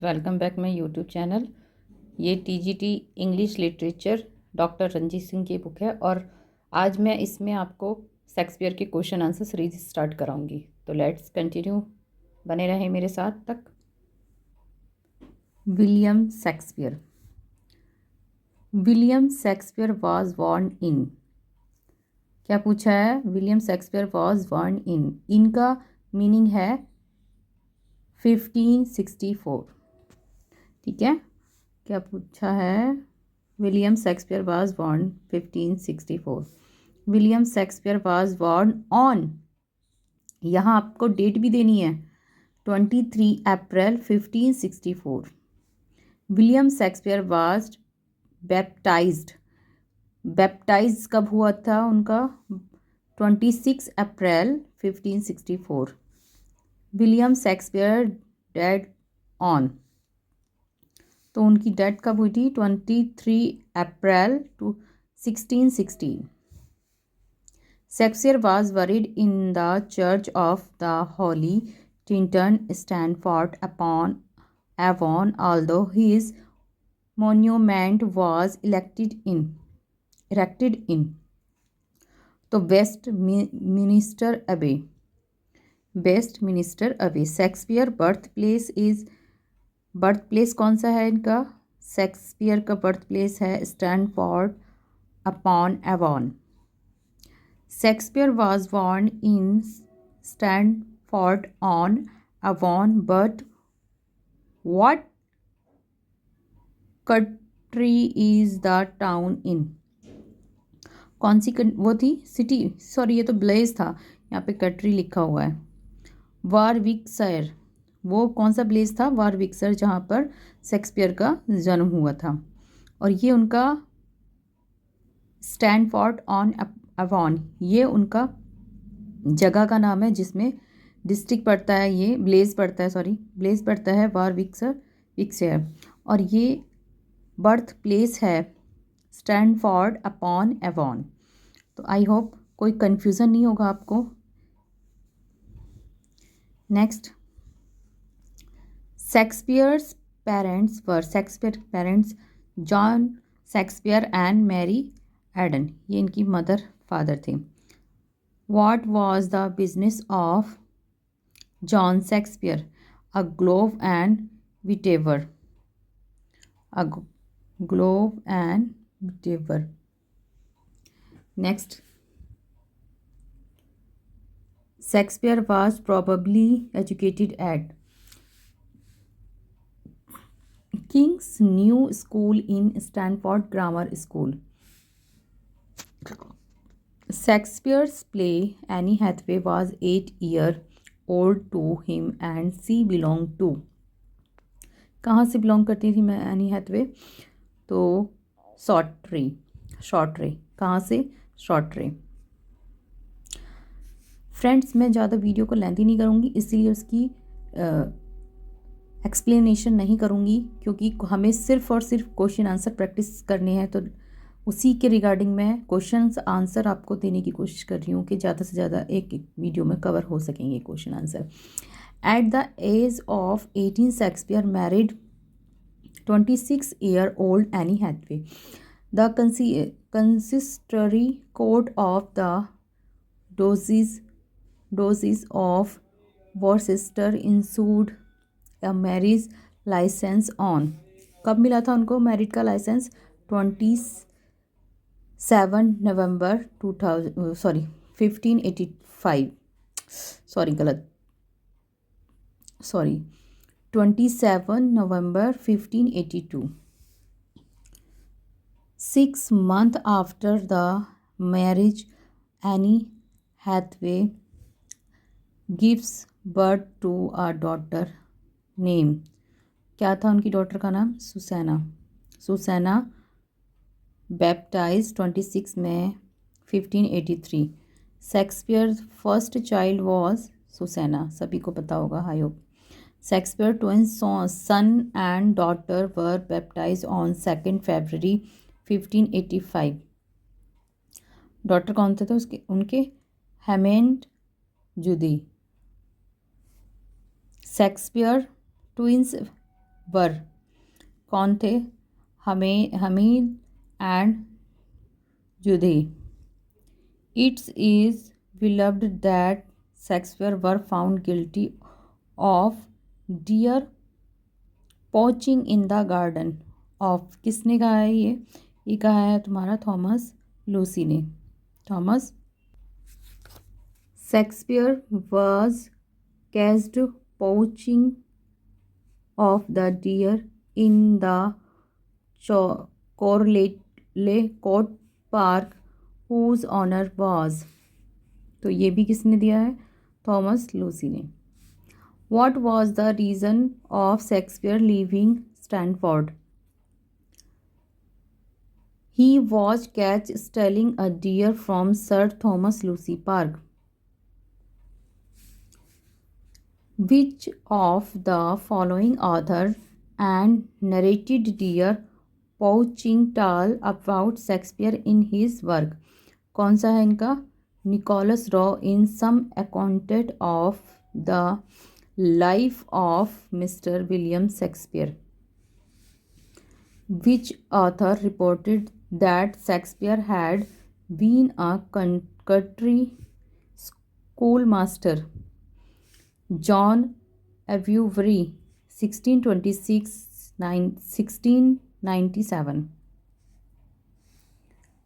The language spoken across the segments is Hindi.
Welcome back my YouTube channel. ये TGT English literature doctor Ranjeet Singh की बुक है और आज मैं इसमें आपको शेक्सपियर के क्वेश्चन आंसर सीरीज स्टार्ट कराऊंगी। तो लेट्स कंटिन्यू, बने रहें मेरे साथ तक। William Shakespeare. William Shakespeare was born in, क्या पूछा है? विलियम शेक्सपियर वॉज बॉर्न इनका मीनिंग है 1564। ठीक है, क्या पूछा है? William Shakespeare was born 1564। William Shakespeare was born on, यहाँ आपको डेट भी देनी है, 23 अप्रैल 1564। William Shakespeare was baptised, baptise कब हुआ था उनका? 26 अप्रैल 1564। विलियम शेक्सपियर डेड ऑन, तो उनकी डेथ कब हुई थी? 23 अप्रैल 1616। Shakespeare was buried in the church of the Holi Trinity, Stanford upon Avon, although his monument was erected in, तो वेस्ट मिनिस्टर अबे, वेस्ट मिनिस्टर अबे। Shakespeare birth place is, birth place कौन सा है इनका? शेक्सपियर का बर्थ प्लेस है Stanford upon Avon. Shakespeare was born in Stanford on Avon, but what country is the town in, कौन सी वो थी सिटी? सॉरी, ये तो ब्लेस था, यहाँ पे कंट्री लिखा हुआ है। वारविकशायर, वो कौन सा प्लेस था? वारविकशायर, जहाँ पर शेक्सपियर का जन्म हुआ था। और ये उनका स्टैनफोर्ड ऑन एवॉन, ये उनका जगह का नाम है जिसमें डिस्ट्रिक्ट पड़ता है, ये ब्लेस पड़ता है, सॉरी ब्लेस पड़ता है वारविकशायर। और ये बर्थ प्लेस है स्टैनफोर्ड अपॉन एवॉन। तो आई होप कोई कन्फ्यूज़न नहीं होगा आपको। Next, Shakespeare's parents were, Shakespeare parents John Shakespeare and Mary Arden, ये इनकी मदर फादर थे। What was the business of John Shakespeare? A glove and whittawer, a glove and whittawer. Next, Shakespeare was probably educated at King's New School in Stanford Grammar School. Shakespeare's play Anne Hathaway was 8-year-old to him and she belonged to, कहाँ से बिलोंग करती थी मैं एनी हैथवे? तो शॉर्ट्रे, शॉर्ट्रे, कहाँ से? शॉर्ट्रे। फ्रेंड्स, मैं ज़्यादा वीडियो को लेंथी नहीं करूँगी, इसीलिए उसकी एक्सप्लेनेशन नहीं करूँगी, क्योंकि हमें सिर्फ़ और सिर्फ क्वेश्चन आंसर प्रैक्टिस करने हैं। तो उसी के रिगार्डिंग मैं क्वेश्चन आंसर आपको देने की कोशिश कर रही हूँ कि ज़्यादा से ज़्यादा एक वीडियो में कवर हो सकेंगे question answer. At the age of 18, Shakespeare married 26-year-old Anne Hathaway. The consistory court of the diocese of Worcester issued a marriage licence on, कब मिला था उनको मैरिड का लाइसेंस? 27 नवंबर 1585, सॉरी गलत, 27 नवंबर 1582। 6 months after the marriage, Anne Hathaway gives birth to a daughter name, क्या था उनकी डॉटर का नाम? Susanna baptised 26 May 1583। Shakespeare first child was Susanna, सभी को पता होगा I hope. Shakespeare twins son and daughter were baptised on 2 February 1585। Daughter कौन थे उसके उनके? Hamnet Judith. Shakespeare twins were कौन थे? Hamnet and Judith. It is believed that Shakespeare were found guilty of deer poaching in the garden of. किसने कहा है ये कहा है तुम्हारा थॉमस लूसी ने. Thomas Shakespeare was caged poaching of the deer in the Corley Court Park whose owner was. तो ये भी किसने दिया है? थॉमस लूसी ने. What was the reason of Shakespeare leaving Stanford? He was catch stealing a deer from Sir Thomas Lucy Park. Which of the following author and narrated deer poaching tale about Shakespeare in his work? कौन सा है इनका? Nicholas Raw in some account of the life of Mr. William Shakespeare. Which author reported that Shakespeare had been a country schoolmaster? John Avery, 1626-1697.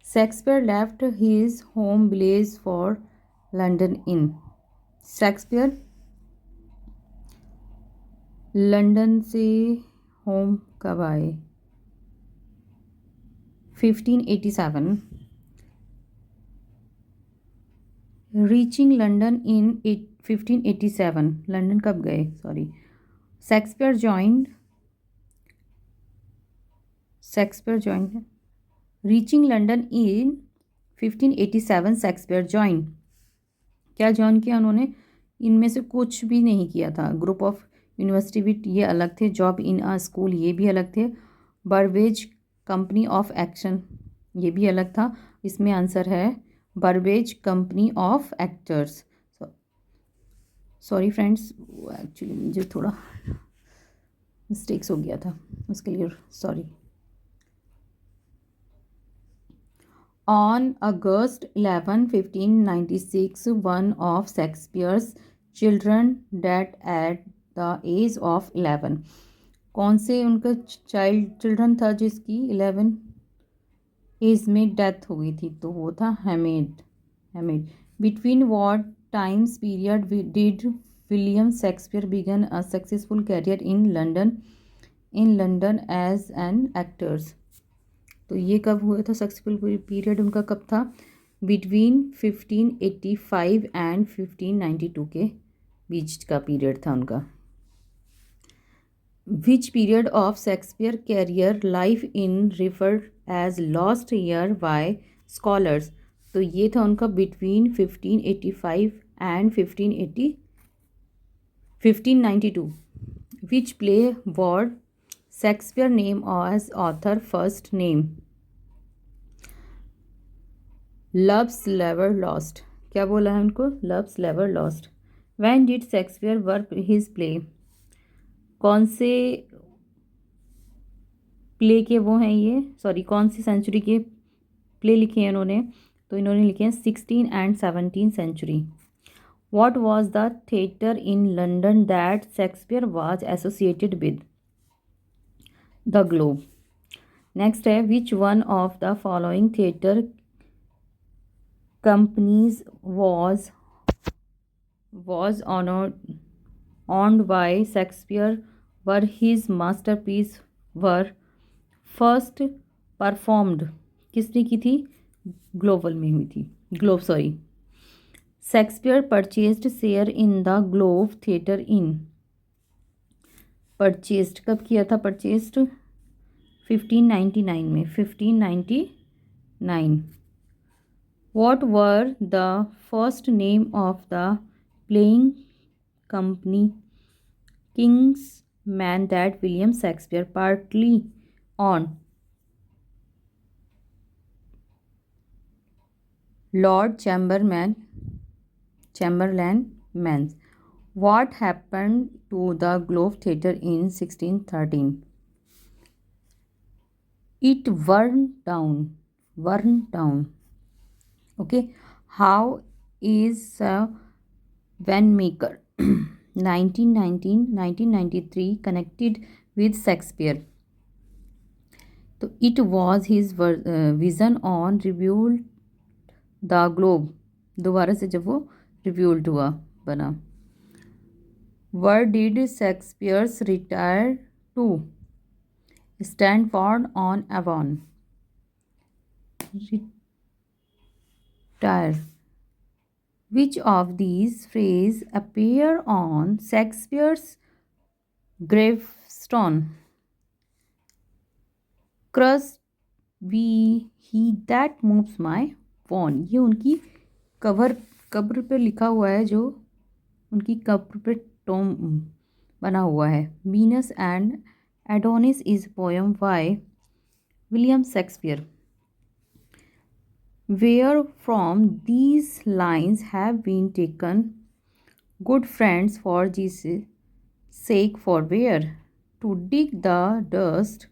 Shakespeare left his home village for London in. Shakespeare London से होम कब आए? 1587. रीचिंग लंदन इन 1587. लंदन कब गए? Sorry. Shakespeare joined. Reaching London इन 1587. Shakespeare joined. क्या जॉइन किया उन्होंने? इनमें से कुछ भी नहीं किया था. ग्रुप ऑफ यूनिवर्सिटी भी ये अलग थे. जॉब इन अ स्कूल ये भी अलग थे. बर्बेज कंपनी ऑफ एक्शन ये भी अलग था. इसमें आंसर है Burbage company of actors. Sorry friends, actually मुझे थोड़ा मिस्टेक्स हो गया था, उसके लिए sorry. On August 11, 1596, one of Shakespeare's children died at the age of 11. कौन से उनका चिल्ड्रन था जिसकी 11 एज में डेथ हो गई थी? तो वो था Hamnet. Between what times period did William Shakespeare begin a successful career in London as an actors? तो ये कब हुआ था? सक्सेसफुल पीरियड उनका कब था? बिटवीन 1585 एंड 1592 के बीच का पीरियड था उनका. Which period of Shakespeare career life in referred as lost year by scholars? तो ये था उनका between 1585 and 1592. Which play word Shakespeare name as author first name? Loves लेवर लॉस्ट. क्या बोला है उनको? लव्स लेवर lost. When did Shakespeare work his play? कौन से प्ले के वो हैं ये? सॉरी, कौन सी सेंचुरी के प्ले लिखे हैं इन्होंने? तो इन्होंने लिखे हैं 16 and 17 century. What was the theatre in London that Shakespeare was associated with? The Globe. Next है which one of the following theatre companies was owned by Shakespeare were his masterpiece were first performed? किसने की थी? ग्लोबल में हुई थी. Shakespeare purchased share in the Globe Theatre in. Purchased कब किया था? परचेस्ड 1599 में. 1599. What were the first name of the playing company King's Man that William Shakespeare partly on? Lord Chamberlain Mans. What happened to the Globe Theatre in 1613? It burned down. Burned down. Okay. How is Vanmaker 1919-1993 connected with Shakespeare? तो it was his vision on rebuild the globe, दोबारा से जब वो रिब्यूल्ड हुआ बना. Where did Shakespeare's retire to? Stanford on Avon. Retire. Which of these phrases appear on Shakespeare's gravestone? Crust be he that moves my phone. ये उनकी कब्र पे लिखा हुआ है, जो उनकी कब्र पे टॉम बना हुआ है. Venus and Adonis is poem by William Shakespeare. Where from these lines have been taken? Good friends for Jesus' sake forbear to dig the dust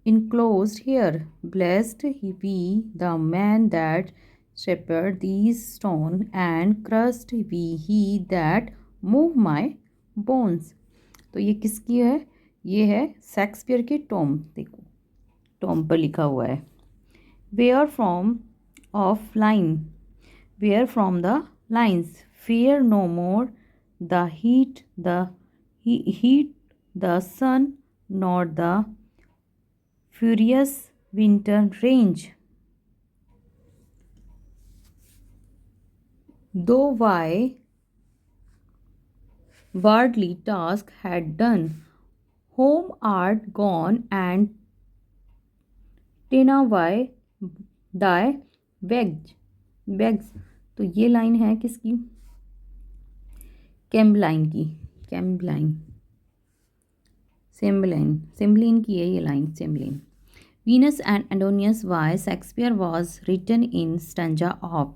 enclosed here. Blessed he be the man that shepherd these stone, and crushed be he that move my bones. तो ये किसकी है? ये है शेक्सपियर की टॉम. देखो टॉम पर लिखा हुआ है. Where from of line. Where from the lines. Fear no more the heat, the sun, nor the furious winter range. Though why worldly task had done, home art gone, and tina why die begs. तो ये लाइन है किसकी? कैम्बलाइन की. सेम्बलिन की है ये line. Cymbeline. Venus and Adonis why Shakespeare was written in stanza of.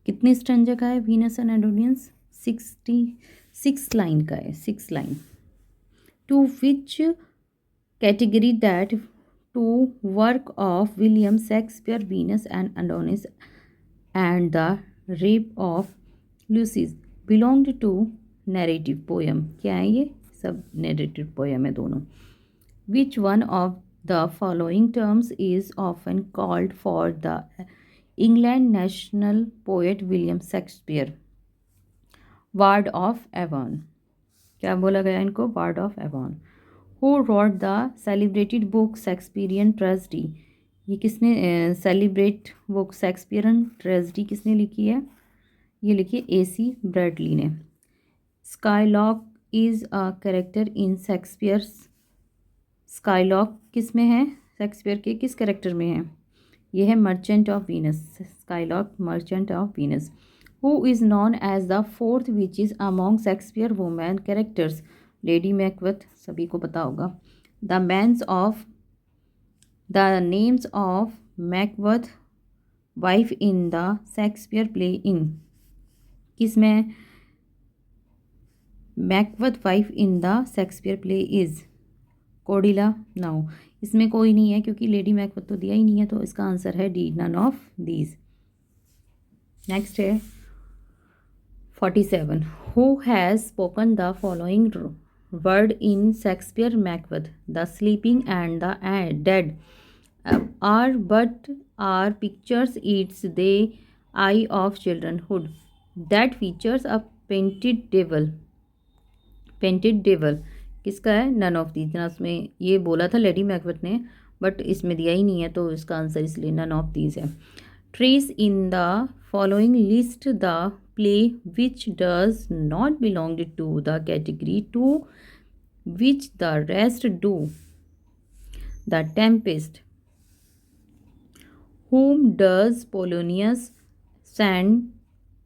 कितने स्टैंजा का है वीनस एंड एडोनियस? 66 लाइन का है. 6 line. To which category that two work of William Shakespeare Venus and Adonis and the rape of Lucius belonged to narrative poem. क्या है ये? सब narrative poem है दोनों. Which one of the following terms is often called for the England national poet William Shakespeare? Ward of Avon. क्या बोला गया इनको? Ward of Avon. Who wrote the celebrated book Shakespearean Tragedy? ये किसने सेलिब्रेट बुक शेक्सपियरन ट्रेजेडी किसने लिखी है? ये लिखी है AC ब्रैडली ने. स्काईलॉक is a character in Shakespeare's. स्काईलॉक किस में है? शेक्सपियर के किस कैरेक्टर में है? ये है merchant of Venus. Shylock merchant of Venus. Who is known as the fourth witch is among Shakespeare women characters? Lady Macbeth, सभी को पता होगा. The names of Macbeth wife in the Shakespeare play in. किस में? Macbeth wife in the Shakespeare play is Cordelia. Now इसमें कोई नहीं है क्योंकि लेडी मैकबेथ तो दिया ही नहीं है, तो इसका आंसर है D, none of these. Next है 47. Who has spoken the following word in Shakespeare Macbeth? The sleeping and the dead are but are pictures, it's the eye of childhood that features a painted devil. किसका है? None of these. ना उसमें ये बोला था लेडी मैकबेथ ने, बट इसमें दिया ही नहीं है, तो इसका आंसर इसलिए नन ऑफ दीज है. Trace in the following list the play which does not belong to the category to which the rest do. The Tempest. Whom does Polonius send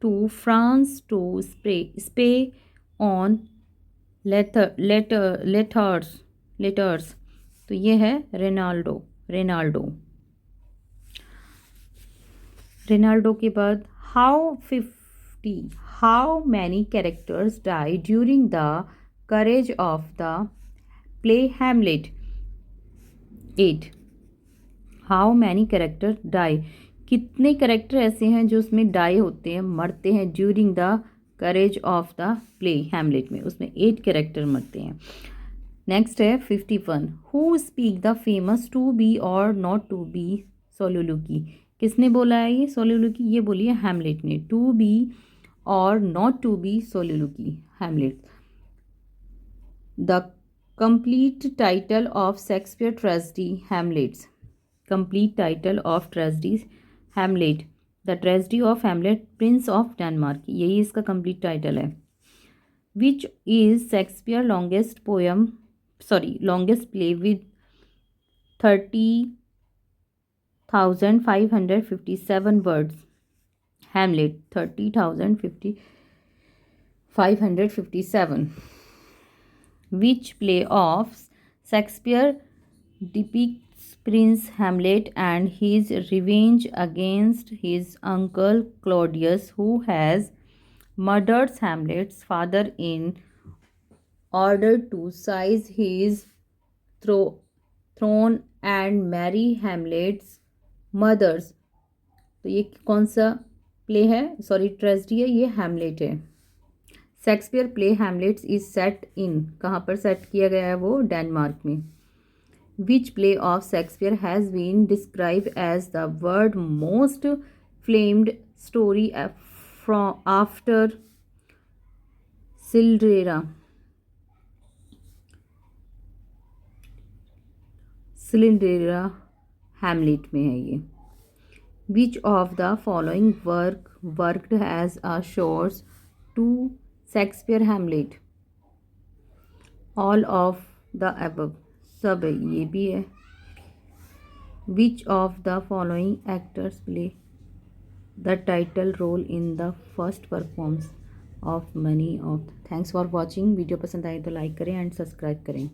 to France to spy on letters? तो ये है रेनाल्डो. के बाद how 50. How many characters die during the courage of the play Hamlet? 8. How many characters die? कितने कैरेक्टर ऐसे हैं जो उसमें डाई होते हैं, मरते हैं during the course of the play Hamlet में? उसमें 8 कैरेक्टर मरते हैं. नेक्स्ट है 51. Who speak the famous to be और नॉट टू बी सोलोलुकी? किसने बोला है ये सोलोलुकी? ये बोली है हैमलेट ने. टू बी और not to be soliloquy, Hamlet. The complete title of Shakespeare tragedy Hamlet's. Complete title of tragedy Hamlet. The tragedy of Hamlet prince of Denmark, यही इसका कंप्लीट टाइटल है. Which is Shakespeare longest poem, longest play with 30,557 words? Hamlet. 30,557. Which play of Shakespeare depicts Prince Hamlet and his revenge against his uncle Claudius, who has murdered Hamlet's father in order to seize his throne and marry Hamlet's mothers? तो ये कौन सा प्ले है? ट्रेजेडी है, ये हैमलेट है. Shakespeare play Hamlet's is set in, कहाँ पर सेट किया गया है वो? डेनमार्क में. Which play of Shakespeare has been describe as the world most famed story from after Cinderella? Cinderella Hamlet में है ये. Which of the following worked as a source to Shakespeare Hamlet? All of the above, सब है, ये भी है. Which of the following actors play the title role in the first performance of money of. Thanks for watching. Video पसंद आए तो लाइक करें एंड सब्सक्राइब करें.